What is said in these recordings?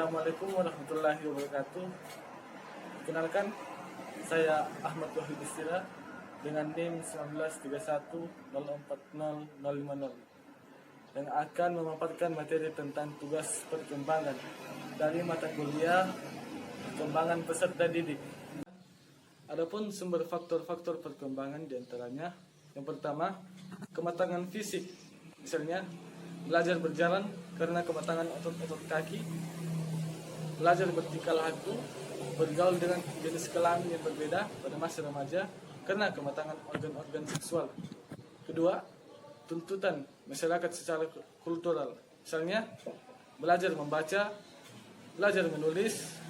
Assalamualaikum warahmatullahi wabarakatuh. Kenalkan, saya Ahmad Wahid Istira dengan NIM 1931040050 yang akan memaparkan materi tentang tugas perkembangan dari mata kuliah perkembangan peserta didik. Adapun sumber faktor-faktor perkembangan diantaranya, yang pertama, kematangan fisik, misalnya belajar berjalan karena kematangan otot-otot kaki, belajar bertingkah laku, bergaul dengan jenis kelamin yang berbeda pada masa remaja karena kematangan organ-organ seksual. Kedua, tuntutan masyarakat secara kultural, misalnya belajar membaca, belajar menulis,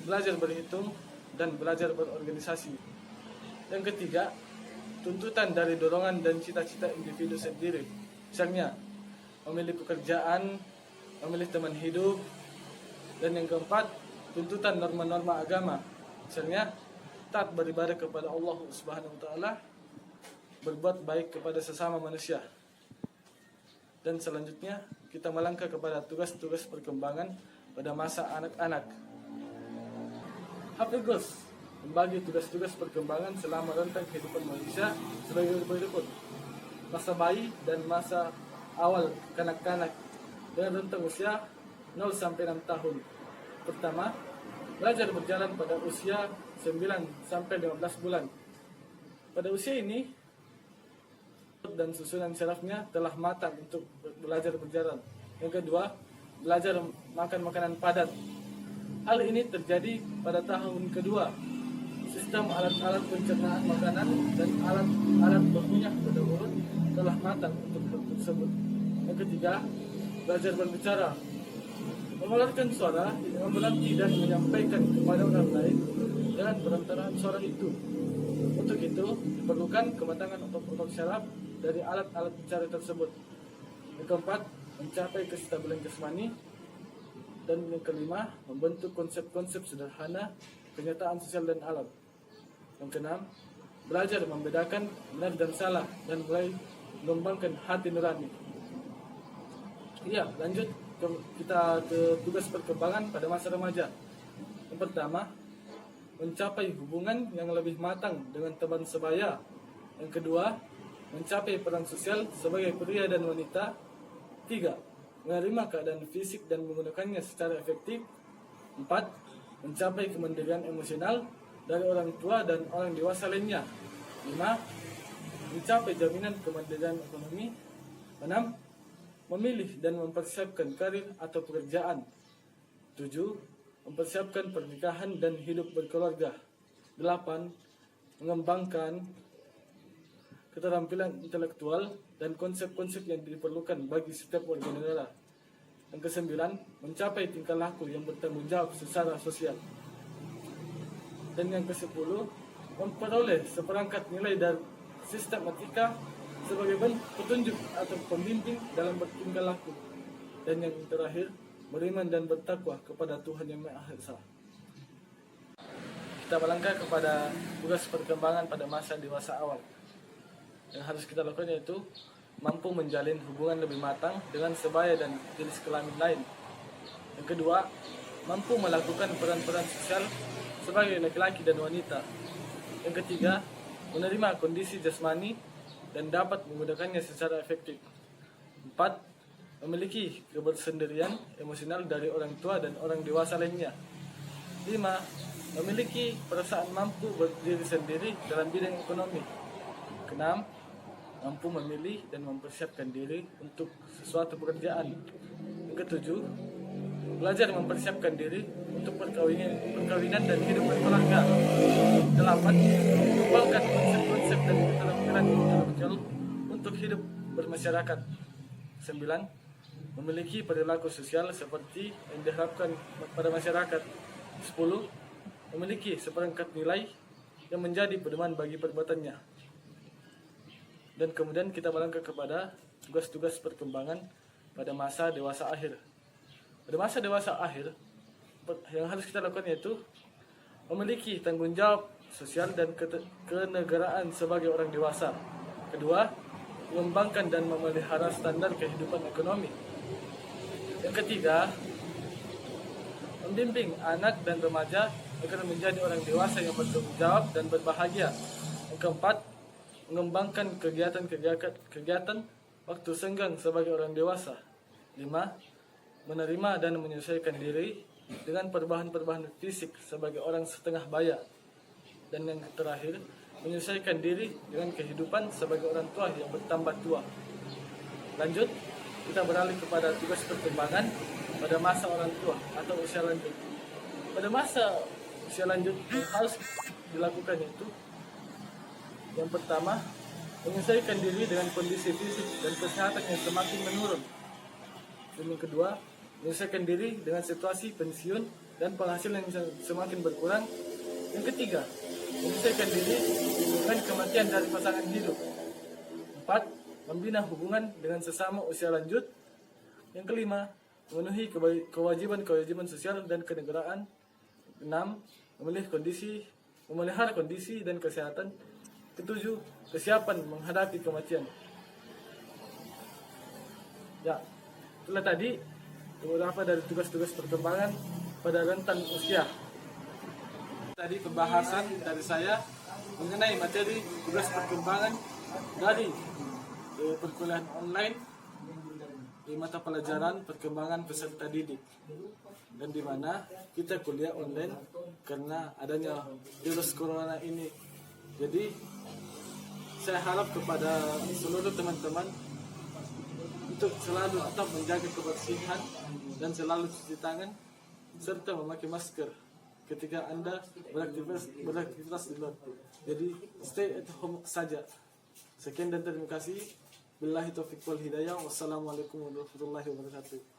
belajar berhitung, dan belajar berorganisasi. Yang ketiga, tuntutan dari dorongan dan cita-cita individu sendiri, misalnya memilih pekerjaan, memilih teman hidup. Dan yang keempat, tuntutan norma-norma agama, misalnya taat beribadah kepada Allah Subhanahu wa taala, berbuat baik kepada sesama manusia. Dan selanjutnya kita melangkah kepada tugas-tugas perkembangan pada masa anak-anak. Hafidhus membagi tugas-tugas perkembangan selama rentang kehidupan manusia sebagai berikut: masa bayi dan masa awal kanak-kanak dengan rentang usia 0 sampai 6 tahun. Pertama, belajar berjalan pada usia 9 sampai 15 bulan. Pada usia ini dan susunan sarafnya telah matang untuk belajar berjalan. Yang kedua, belajar makan makanan padat. Hal ini terjadi pada tahun kedua. Sistem alat-alat pencernaan makanan dan alat berminyak pada mulut telah matang untuk hal tersebut. Yang ketiga, belajar berbicara, mengeluarkan suara yang menanti dan menyampaikan kepada orang lain dengan perantaraan suara itu. Untuk itu diperlukan kematangan otot-otot syaraf dari alat-alat bicara tersebut. Yang keempat, mencapai kestabilan jasmani. Dan yang kelima, membentuk konsep-konsep sederhana kenyataan sosial dan alam. Yang keenam, belajar membedakan benar dan salah dan mulai mengembangkan hati nurani. Iya, lanjut kita ke tugas perkembangan pada masa remaja. Yang pertama, mencapai hubungan yang lebih matang dengan teman sebaya. Yang kedua, mencapai peran sosial sebagai pria dan wanita. Tiga, menerima keadaan fisik dan menggunakannya secara efektif. Empat, mencapai kemandirian emosional dari orang tua dan orang dewasa lainnya. Lima, mencapai jaminan kemandirian ekonomi. Enam, memilih dan mempersiapkan karir atau pekerjaan. 7. Mempersiapkan pernikahan dan hidup berkeluarga. 8. Mengembangkan keterampilan intelektual dan konsep-konsep yang diperlukan bagi setiap warga negara. Yang ke-9, mencapai tingkah laku yang bertanggung jawab secara sosial. Dan yang ke-10, memperoleh seperangkat nilai dari sistem etika sebagai petunjuk atau pembimbing dalam bertingkah laku. Dan yang terakhir, beriman dan bertakwa kepada Tuhan Yang Maha Esa. Kita melangkah kepada tugas perkembangan pada masa dewasa awal. Yang harus kita lakukan yaitu mampu menjalin hubungan lebih matang dengan sebaya dan jenis kelamin lain. Yang kedua, mampu melakukan peran-peran sosial sebagai laki-laki dan wanita. Yang ketiga, menerima kondisi jasmani dan dapat menggunakannya secara efektif. 4. Memiliki kebersendirian emosional dari orang tua dan orang dewasa lainnya. 5. Memiliki perasaan mampu berdiri sendiri dalam bidang ekonomi. 6. Mampu memilih dan mempersiapkan diri untuk sesuatu pekerjaan. Yang ke-7. Belajar mempersiapkan diri untuk perkawinan dan hidup berkeluarga. 8. Mengembangkan konsep-konsep dan keterampilan intelektual untuk hidup bermasyarakat. 9. Memiliki perilaku sosial seperti yang diharapkan pada masyarakat. 10. Memiliki seperangkat nilai yang menjadi pedoman bagi perbuatannya. Dan kemudian kita melangkah kepada tugas-tugas perkembangan pada masa dewasa akhir. Pada masa dewasa akhir, yang harus kita lakukan yaitu memiliki tanggung jawab sosial dan kenegaraan sebagai orang dewasa. Kedua, mengembangkan dan memelihara standar kehidupan ekonomi. Yang ketiga, membimbing anak dan remaja agar menjadi orang dewasa yang bertanggung jawab dan berbahagia. Yang keempat, mengembangkan kegiatan waktu senggang sebagai orang dewasa. 5. Menerima dan menyesuaikan diri dengan perubahan-perubahan fisik sebagai orang setengah baya. Dan yang terakhir, menyesuaikan diri dengan kehidupan sebagai orang tua yang bertambah tua. Lanjut, kita beralih kepada tugas perkembangan pada masa orang tua atau usia lanjut. Pada masa usia lanjut yang harus dilakukan itu, yang pertama, menyesuaikan diri dengan kondisi fisik dan kesehatan yang semakin menurun. Dan yang kedua, menyesuaikan diri dengan situasi pensiun dan penghasilan yang semakin berkurang. Yang ketiga, menyesuaikan diri dengan kematian dari pasangan hidup. 4. Membina hubungan dengan sesama usia lanjut. Yang kelima, memenuhi kewajiban sosial dan kenegaraan. 6. Memelihara kondisi dan kesehatan. 7. Kesiapan menghadapi kematian. Ya, itulah tadi beberapa dari tugas-tugas perkembangan pada rentan usia. Tadi pembahasan dari saya mengenai materi tugas perkembangan dari perkuliahan online di mata pelajaran perkembangan peserta didik, dan di mana kita kuliah online karena adanya virus corona ini. Jadi saya harap kepada seluruh teman-teman untuk selalu tetap menjaga kebersihan dan selalu cuci tangan serta memakai masker ketika Anda beraktivitas di luar. Jadi stay at home saja. Sekian dan terima kasih. Billahi taufiq wal hidayah. Wassalamualaikum warahmatullahi wabarakatuh.